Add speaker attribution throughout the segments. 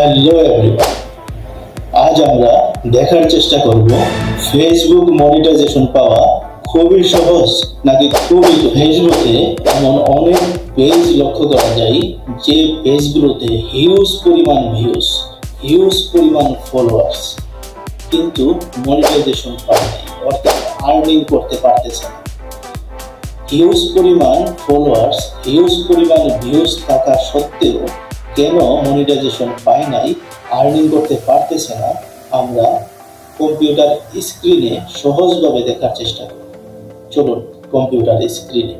Speaker 1: Hello everyone, আজ আমরা দেখার চেষ্টা করব ফেসবুক মনিটাইজেশন পাওয়া খুবই সহজ নাকি খুবই। ফেসবুকে এমন অনেক পেজ লক্ষ্য করা যায় যে পেজগুলোতে হিউজ পরিমাণ ভিউজ, হিউজ পরিমাণ ফলোয়ার্স, কিন্তু মনিটাইজেশন পায় নাই, অর্থাৎ আর্নিং করতে পারতেছে না। হিউজ পরিমাণ ফলোয়ার্স, হিউজ পরিমাণ ভিউজ থাকা সত্ত্বেও কেন মনিটাইজেশন পায় নাই, আর্নিং করতে পারতেছে না, আমরা কম্পিউটার স্ক্রিনে সহজভাবে দেখার চেষ্টা করব। চলুন কম্পিউটার স্ক্রিনে।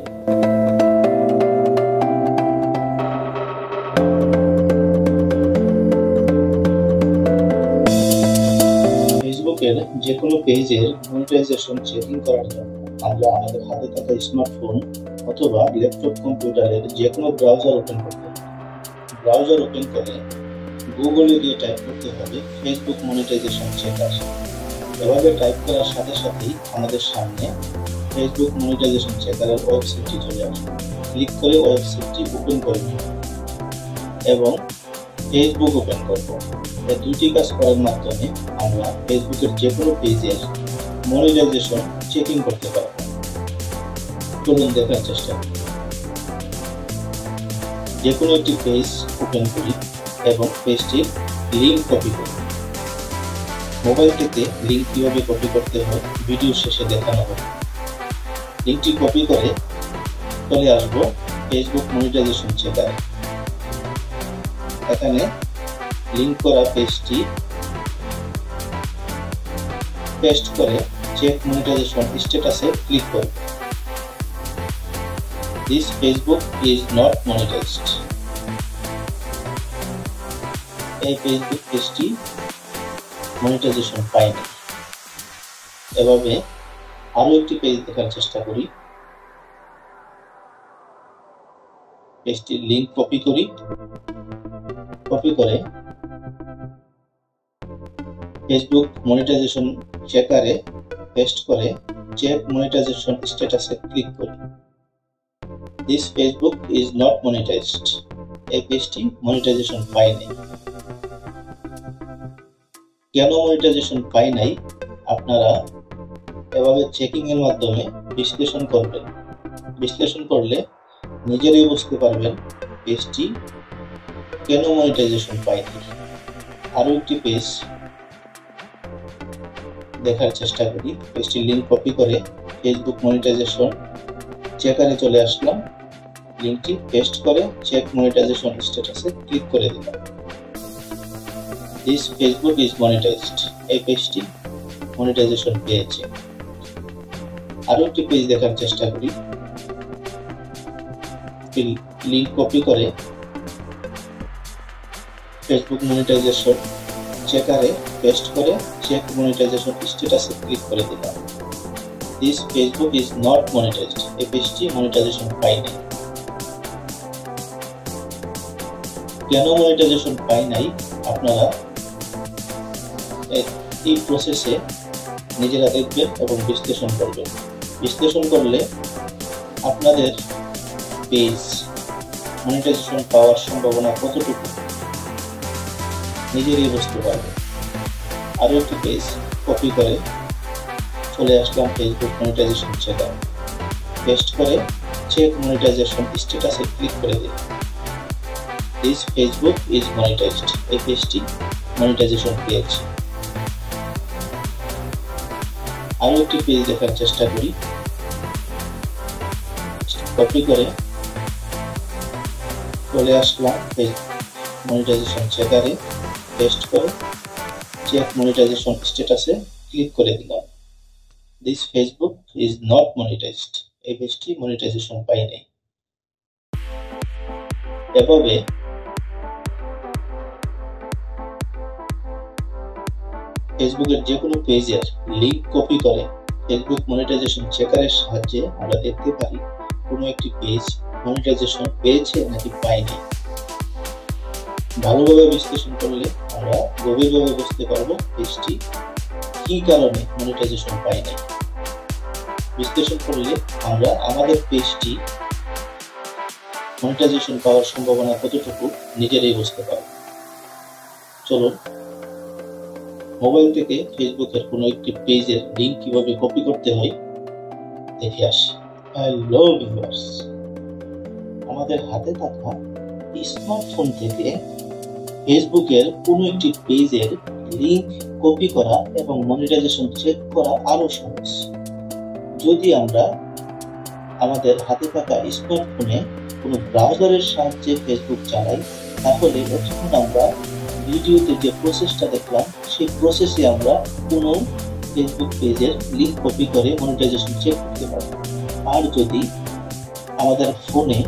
Speaker 1: ফেসবুকের যে কোনো পেজের মনিটাইজেশন চেকিং করার জন্য আমরা আমাদের হাতে থাকা স্মার্টফোন অথবা ল্যাপটপ কম্পিউটারের যে কোনো ব্রাউজার ওপেন করতে হবে। ব্রাউজার ওপেন করে গুগলে গিয়ে টাইপ করতে হবে ফেসবুক মনিটাইজেশন চেকার। এভাবে টাইপ করার সাথে সাথেই আমাদের সামনে ফেসবুক মনিটাইজেশন চেকারের ওয়েবসাইটটি চলে আসবে। ক্লিক করে ওয়েবসাইটটি ওপেন করব এবং ফেসবুক ওপেন করব। এই দুটি কাজ করার মাধ্যমে আমরা ফেসবুকের যে কোনো পেজের মনিটাইজেশন চেকিং করতে পারব। চলুন দেখার চেষ্টা করি। যে কোনো একটি পেজ ওপেন করি এবং পেজটির লিঙ্ক কপি করি। মোবাইল থেকে লিঙ্ক কিভাবে কপি করতে হয় ভিডিও শেষে দেখানো হবে। লিঙ্কটি কপি করে চলে আসবো ফেসবুক মনিটাইজেশন চেকার। এখানে লিঙ্ক করা পেজটি পেস্ট করে চেক মনিটাইজেশন স্ট্যাটাসে ক্লিক করব। This Facebook is not monetized. এই ফেসবুক পেজটি মনিটাইজেশন পায়নি। এভাবে আরো একটি পেজ দেখার চেষ্টা করি। পেজটির লিঙ্ক কপি করি, কপি করে ফেসবুক মনিটাইজেশন চেকারে পেস্ট করে চেক মনিটাইজেশন স্ট্যাটাসে ক্লিক করি। This Facebook is not monetized. এই পেজটি মনিটাইজেশন পায় নাই। কেন মনিটাইজেশন পায় নাই আপনারা এভাবে চেকিং এর মাধ্যমে বিশ্লেষণ করবেন। বিশ্লেষণ করলে নিজেরাই বুঝতে পারবেন পেজটি কেন মনিটাইজেশন পায় নাই। আরো একটি পেজ দেখার চেষ্টা করি। পেজটির লিঙ্ক কপি করে ফেসবুক মনিটাইজেশন চেকারে চলে আসলাম। লিঙ্কটি পেস্ট করে চেক মনিটাইজেশন স্ট্যাটাসে ক্লিক করে দিলাম। This Facebook is monetized. এই পেজটি মনিটাইজেশন পেয়েছে। আরো একটি পেজ দেখার চেষ্টা করি। লিঙ্ক কপি করে ফেসবুক মনিটাইজেশন চেকারে পেস্ট করে চেক মনিটাইজেশন স্ট্যাটাসে ক্লিক করে দিলাম। This Facebook is not monetized. এই পেজটি মনিটাইজেশন পায়নি। কেন মনিটাইজেশন পায় নাই আপনারা এই প্রসেসে নিজেরা দেখবেন এবং বিশ্লেষণ করবেন। বিশ্লেষণ করলে আপনাদের পেজ মনিটাইজেশন পাওয়ার সম্ভাবনা কতটুকু নিজেরই বুঝতে পারবেন। আরো একটি পেজ কপি করে চলে আসলাম ফেসবুক মনিটাইজেশন চেকার। পেস্ট করে চেক মনিটাইজেশন স্ট্যাটাসে ক্লিক করে দিন। This Facebook is monetized. এই পেজটি মনিটাইজেশন পেয়েছে। আরো একটি পেজ দেখার চেষ্টা করি। কপি করে চলে আসলাম ফেসবুক মনিটাইজেশন চেকারে। পেস্ট করে চেক মনিটাইজেশন স্ট্যাটাসে ক্লিক করে দিলাম। This Facebook is not monetized. এই পেজটি মনিটাইজেশন পায়নি। এভাবে ফেসবুকের যে কোনো পেজের লিঙ্ক কপি করে ফেসবুক মনিটাইজেশন চেকারের সাহায্যে আমরা দেখতে পারি কোনো একটি পেজ মনিটাইজেশন পেয়েছে নাকি পায়নি। ভালোভাবে বিশ্লেষণ করলে আমরা গভীরভাবে বুঝতে পারবো পেজটি কি কারণে মনিটাইজেশন পায়নি। বিশ্লেষণ করলে আমরা আমাদের পেজটি মনিটাইজেশন পাওয়ার সম্ভাবনা কতটুকু নিজেরাই বুঝতে পারব। চলুন মোবাইল থেকে ফেসবুকের কোনো একটি পেজের লিংক কিভাবে কপি করতে হয় দেখে আসি। হ্যালো ভিউয়ার্স, আমাদের হাতে থাকা স্মার্টফোন থেকে ফেসবুকের কোনো একটি পেজের লিংক কপি করা এবং মনিটাইজেশন চেক করা আরো সহজ। যদি আমরা আমাদের হাতে থাকা স্মার্টফোনে কোনো ব্রাউজারের সাহায্যে ফেসবুক চালাই, তাহলে যখন আমরা ভিডিওতে যে প্রসেসটা দেখলাম সেই প্রসেসে আমরা কোনো ফেসবুক পেজের লিংক কপি করে মনিটাইজেশন চেক করতে পারব। আর যদি আমাদের ফোনে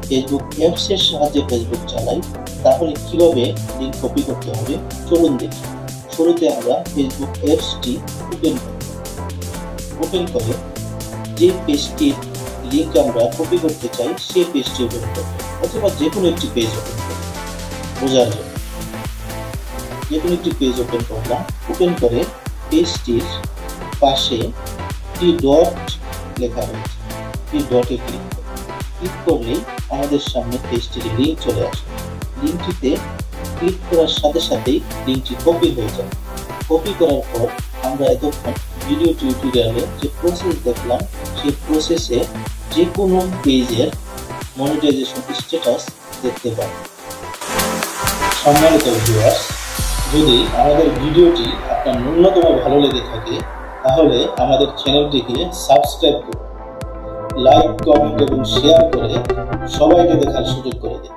Speaker 1: ফেসবুক অ্যাপসের সাহায্যে ফেসবুক চালাই, তাহলে কিভাবে লিংক কপি করতে হবে চলুন দেখি। শুরুতে আমরা ফেসবুক অ্যাপসটি ওপেন করে যে পেজটির লিংক আমরা কপি করতে চাই সেই পেজটি ওপেন করব, অথবা যে কোনো একটি পেজ ওপেন করব। বোঝার জন্য যে কোনো একটি পেজ ওপেন করলাম। ওপেন করে পেজটির পাশে একটি ডট লেখা রয়েছে, এই ডটে ক্লিক করলেই আমাদের সামনে পেজটির লিংক চলে আসে। লিংকটিতে ক্লিক করার সাথে সাথেই লিংকটি কপি হয়ে যায়। কপি করার পর আমরা এতক্ষণ ভিডিও টিউটোরিয়ালে যে প্রসেস দেখলাম সেই প্রসেসে যে কোনো পেজের মনিটাইজেশন স্ট্যাটাস দেখতে পাই। সম্মানিত ভিউয়ার্স, যদি আমাদের ভিডিওটি আপনার ন্যূনতম ভালো লেগে থাকে তাহলে আমাদের চ্যানেলটিকে সাবস্ক্রাইব করুন, লাইক, কমেন্ট এবং শেয়ার করে সবাইকে দেখার সুযোগ করে দিন।